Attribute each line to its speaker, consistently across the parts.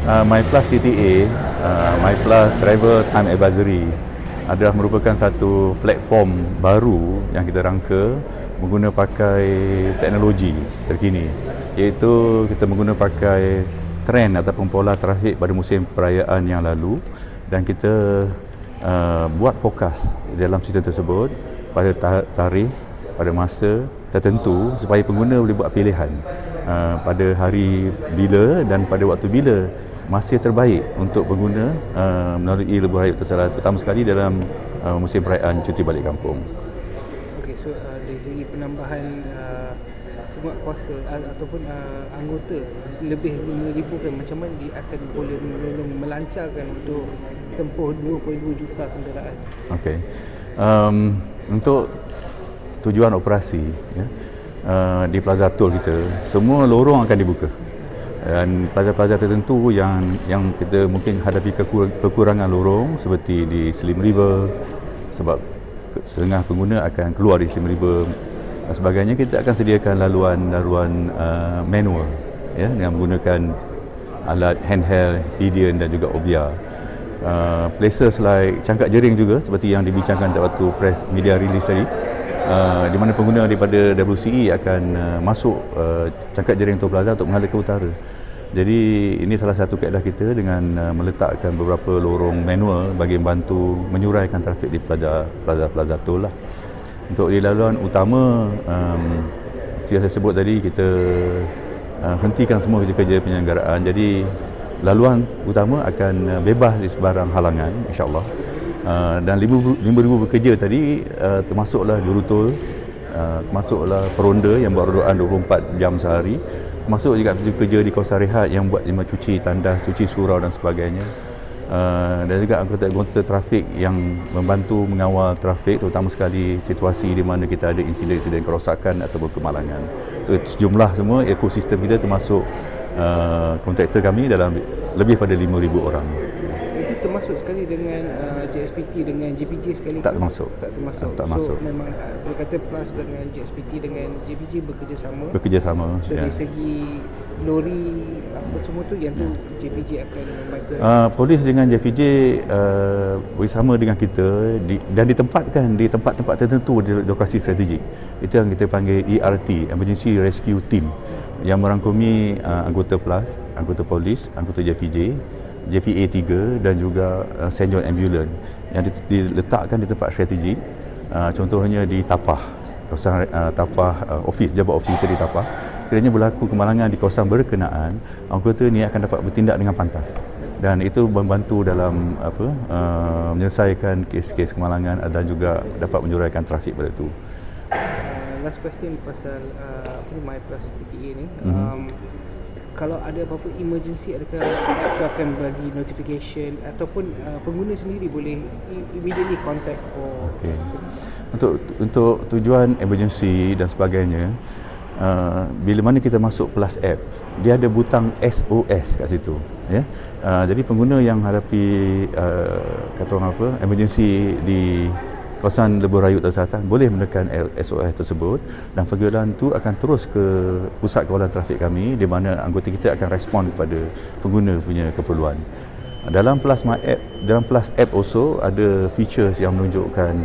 Speaker 1: MyPlus TTA, MyPlus Travel Time Advisory adalah merupakan satu platform baru yang kita rangka menggunakan pakai teknologi terkini, iaitu kita menggunakan pakai trend ataupun pola trafik pada musim perayaan yang lalu, dan kita buat fokus dalam sistem tersebut pada tarikh, pada masa tertentu supaya pengguna boleh buat pilihan pada hari bila dan pada waktu bila masih terbaik untuk pengguna melalui lebuh raya tersebut, terutama sekali dalam musim perayaan cuti balik kampung.
Speaker 2: Okey, so dari segi penambahan penguatkuasa ataupun anggota lebih 5,000 kan, macam mana dia akan boleh menolong melancarkan untuk tempoh 2.2 juta kenderaan?
Speaker 1: Okey, untuk tujuan operasi ya, di Plaza Tol kita, semua lorong akan dibuka, dan plaza-plaza tertentu yang kita mungkin hadapi kekurangan lorong seperti di Slim River, sebab setengah pengguna akan keluar di Slim River dan sebagainya, kita akan sediakan laluan manual ya, dengan menggunakan alat handheld, PDN dan juga OBR. Places like Cangkak Jering juga, seperti yang dibincangkan waktu press media release tadi, di mana pengguna daripada WCE akan masuk Cangkak Jering Toll Plaza untuk menghadap ke utara. Jadi ini salah satu kaedah kita dengan meletakkan beberapa lorong manual bagi membantu menyuraikan trafik di plaza tol lah. Untuk di laluan utama, seperti saya sebut tadi, kita hentikan semua kerja-kerja penyelenggaraan. Jadi laluan utama akan bebas di sebarang halangan, insya-Allah. Dan 5,000 pekerja tadi termasuklah jurutol, termasuklah peronda yang buat rondoan 24 jam sehari, termasuk juga pekerja di kawasan rehat yang buat cuci tandas, cuci surau dan sebagainya, dan juga anggota-anggota trafik yang membantu mengawal trafik, terutama sekali situasi di mana kita ada insiden-insiden kerosakan ataupun kemalangan. So sejumlah semua ekosistem kita termasuk kontraktor kami dalam lebih pada 5,000 orang.
Speaker 2: Itu termasuk sekali dengan JSPT dengan JPJ sekali?
Speaker 1: Tak termasuk.
Speaker 2: Tak termasuk.
Speaker 1: Tak
Speaker 2: so
Speaker 1: masuk.
Speaker 2: Memang berkata Plus dengan JSPT dengan JPJ
Speaker 1: bekerjasama.
Speaker 2: So
Speaker 1: ya.
Speaker 2: dari segi lori apa semua tu, yang tu JPJ akan membantu.
Speaker 1: Polis dengan JPJ bersama dengan kita dan ditempatkan di tempat-tempat tertentu di lokasi strategik. Itu yang kita panggil ERT, Emergency Rescue Team, yang merangkumi anggota Plus, anggota polis, anggota JPJ, JPA 3 dan juga St. John Ambulance yang diletakkan di tempat strategik. Contohnya di Tapah, kawasan Tapah, jabat ofis kita di Tapah. Kiranya berlaku kemalangan di kawasan berkenaan, anggota ni akan dapat bertindak dengan pantas, dan itu membantu dalam menyelesaikan kes-kes kemalangan dan juga dapat menyuraikan trafik pada itu.
Speaker 2: Last question pasal MyPlus TTA ni. Kalau ada apa-apa emergency, adakah akan bagi notification ataupun pengguna sendiri boleh immediately contact for
Speaker 1: Untuk tujuan emergency dan sebagainya, bila mana kita masuk Plus app, dia ada butang SOS kat situ ya. Jadi pengguna yang hadapi kata orang emergency di kawasan lebuh raya selatan boleh menekan SOS tersebut, dan panggilan tu akan terus ke pusat kawalan trafik kami, di mana anggota kita akan respon kepada pengguna punya keperluan. Dalam Plus app also ada features yang menunjukkan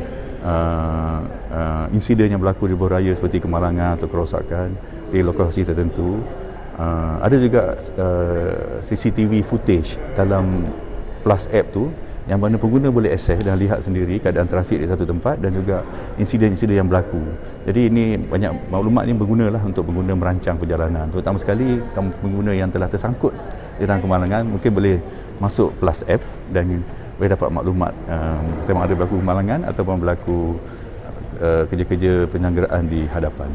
Speaker 1: insiden yang berlaku di lebuh raya seperti kemalangan atau kerosakan di lokasi tertentu. Ada juga CCTV footage dalam Plus app tu, yang mana pengguna boleh akses dan lihat sendiri keadaan trafik di satu tempat dan juga insiden-insiden yang berlaku. Jadi ini banyak maklumat ni bergunalah untuk pengguna merancang perjalanan, terutama sekali pengguna yang telah tersangkut dalam kemalangan mungkin boleh masuk Plus app dan boleh dapat maklumat tentang ada berlaku kemalangan ataupun berlaku kerja-kerja penyelenggaraan di hadapan.